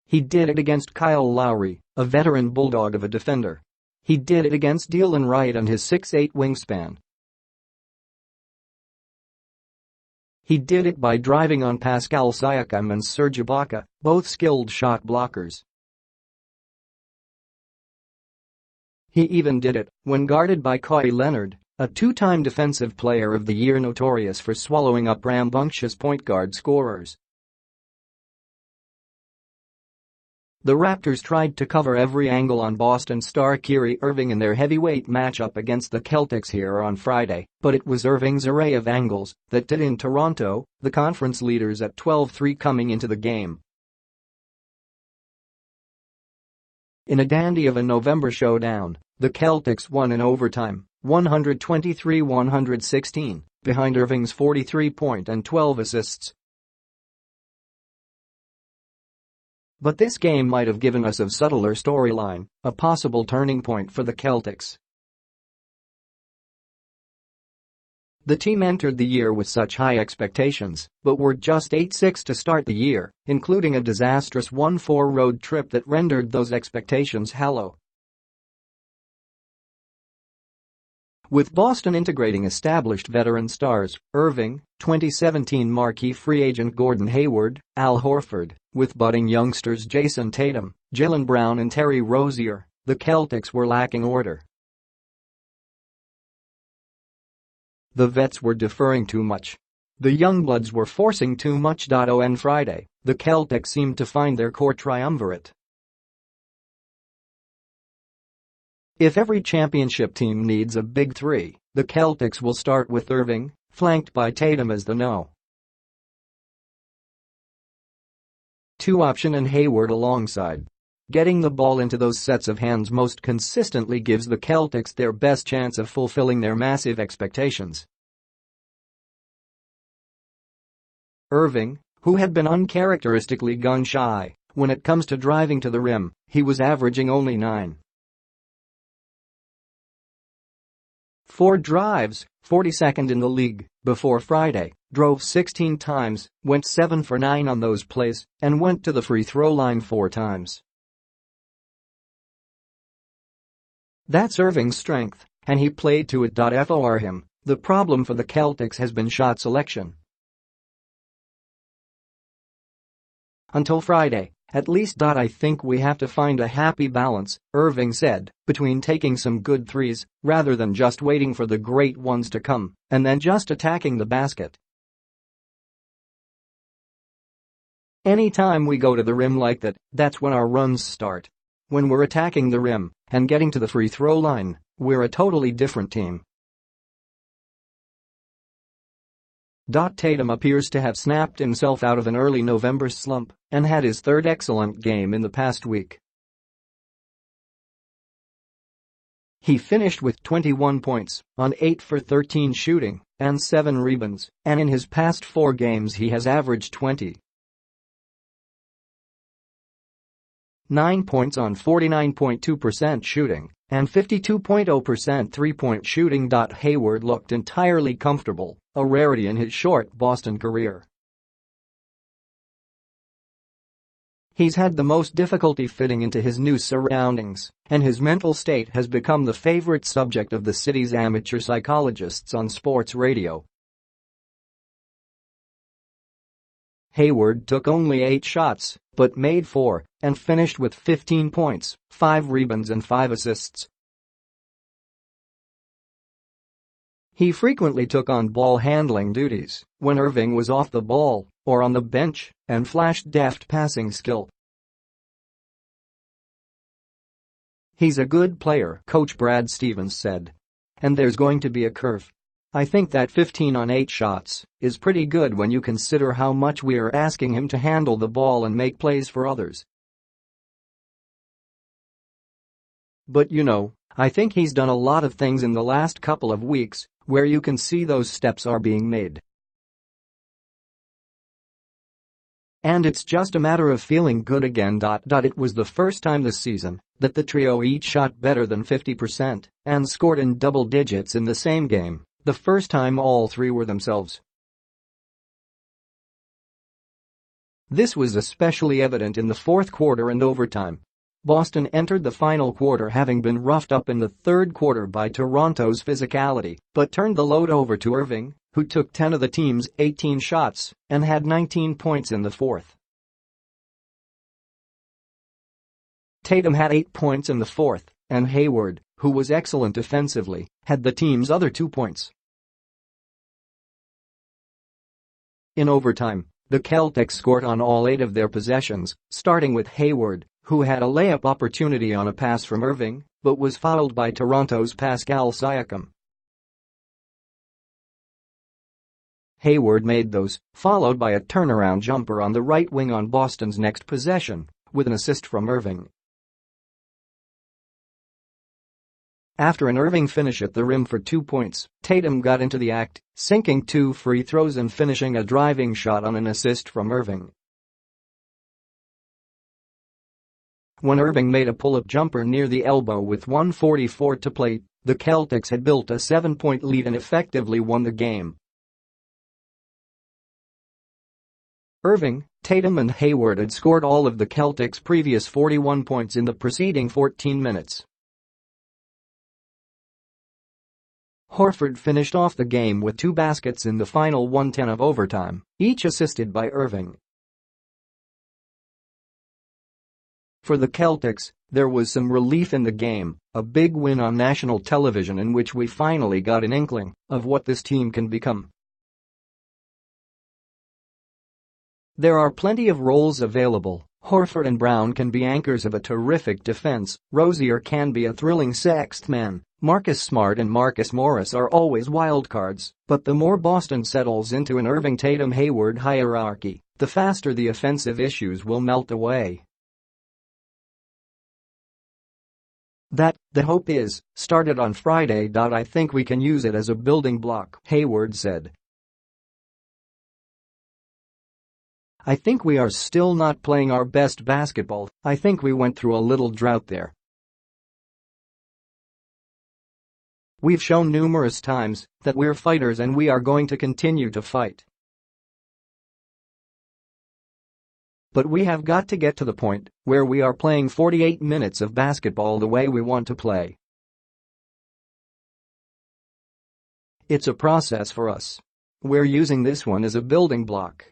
He did it against Kyle Lowry, a veteran bulldog of a defender. He did it against Delon Wright and his 6'8" wingspan. He did it by driving on Pascal, Siakam and Serge Ibaka, both skilled shot blockers. He even did it when guarded by Kawhi Leonard, a two-time Defensive Player of the Year notorious for swallowing up rambunctious point guard scorers. The Raptors tried to cover every angle on Boston star Kyrie Irving in their heavyweight matchup against the Celtics here on Friday, but it was Irving's array of angles that did in Toronto, the conference leaders at 12-3 coming into the game. In a dandy of a November showdown, the Celtics won in overtime, 123-116, behind Irving's 43-point and 12 assists. But this game might have given us a subtler storyline, a possible turning point for the Celtics. The team entered the year with such high expectations, but were just 8-6 to start the year, including a disastrous 1-4 road trip that rendered those expectations hollow. With Boston integrating established veteran stars, Irving, 2017 marquee free agent Gordon Hayward, Al Horford, with budding youngsters Jason Tatum, Jaylen Brown and Terry Rozier, the Celtics were lacking order. The vets were deferring too much. The youngbloods were forcing too much. On Friday, the Celtics seemed to find their core triumvirate. If every championship team needs a big three, the Celtics will start with Irving, flanked by Tatum as the no. 2 option and Hayward alongside. Getting the ball into those sets of hands most consistently gives the Celtics their best chance of fulfilling their massive expectations. Irving, who had been uncharacteristically gun-shy when it comes to driving to the rim, he was averaging only 9.4 drives, 42nd in the league, before Friday, drove 16 times, went 7 for 9 on those plays, and went to the free throw line 4 times. That's Irving's strength, and he played to it. For him, the problem for the Celtics has been shot selection. Until Friday, at least. I think we have to find a happy balance, Irving said, between taking some good threes, rather than just waiting for the great ones to come, and then just attacking the basket. Anytime we go to the rim like that, that's when our runs start. When we're attacking the rim and getting to the free throw line, we're a totally different team. Tatum appears to have snapped himself out of an early November slump and had his third excellent game in the past week. He finished with 21 points on 8 for 13 shooting and 7 rebounds, and in his past 4 games he has averaged 29 points on 49.2% shooting and 52.0% three-point shooting. Hayward looked entirely comfortable, a rarity in his short Boston career. He's had the most difficulty fitting into his new surroundings, and his mental state has become the favorite subject of the city's amateur psychologists on sports radio. Hayward took only 8 shots, but made 4, and finished with 15 points, 5 rebounds and 5 assists. He frequently took on ball handling duties when Irving was off the ball or on the bench and flashed deft passing skill. He's a good player, Coach Brad Stevens said. And there's going to be a curve. I think that 15 on 8 shots is pretty good when you consider how much we are asking him to handle the ball and make plays for others. But I think he's done a lot of things in the last couple of weeks where you can see those steps are being made. And it's just a matter of feeling good again. It was the first time this season that the trio each shot better than 50% and scored in double digits in the same game, the first time all 3 were themselves. This was especially evident in the fourth quarter and overtime. Boston entered the final quarter having been roughed up in the third quarter by Toronto's physicality, but turned the load over to Irving, who took 10 of the team's 18 shots and had 19 points in the fourth. Tatum had 8 points in the fourth, and Hayward, who was excellent defensively, had the team's other 2 points. In overtime, the Celtics scored on all 8 of their possessions, starting with Hayward, who had a layup opportunity on a pass from Irving, but was fouled by Toronto's Pascal Siakam. Hayward made those, followed by a turnaround jumper on the right wing on Boston's next possession, with an assist from Irving. After an Irving finish at the rim for 2 points, Tatum got into the act, sinking 2 free throws and finishing a driving shot on an assist from Irving. When Irving made a pull-up jumper near the elbow with 1:44 to play, the Celtics had built a 7-point lead and effectively won the game. Irving, Tatum and Hayward had scored all of the Celtics' previous 41 points in the preceding 14 minutes. Horford finished off the game with 2 baskets in the final 1:10 of overtime, each assisted by Irving. For the Celtics, there was some relief in the game, a big win on national television in which we finally got an inkling of what this team can become. There are plenty of roles available. Horford and Brown can be anchors of a terrific defense, Rozier can be a thrilling sixth man, Marcus Smart and Marcus Morris are always wildcards, but the more Boston settles into an Irving-Tatum-Hayward hierarchy, the faster the offensive issues will melt away. The hope is, started on Friday. I think we can use it as a building block, Hayward said. I think we are still not playing our best basketball, I think we went through a little drought there. We've shown numerous times that we're fighters and we are going to continue to fight. But we have got to get to the point where we are playing 48 minutes of basketball the way we want to play. It's a process for us. We're using this one as a building block.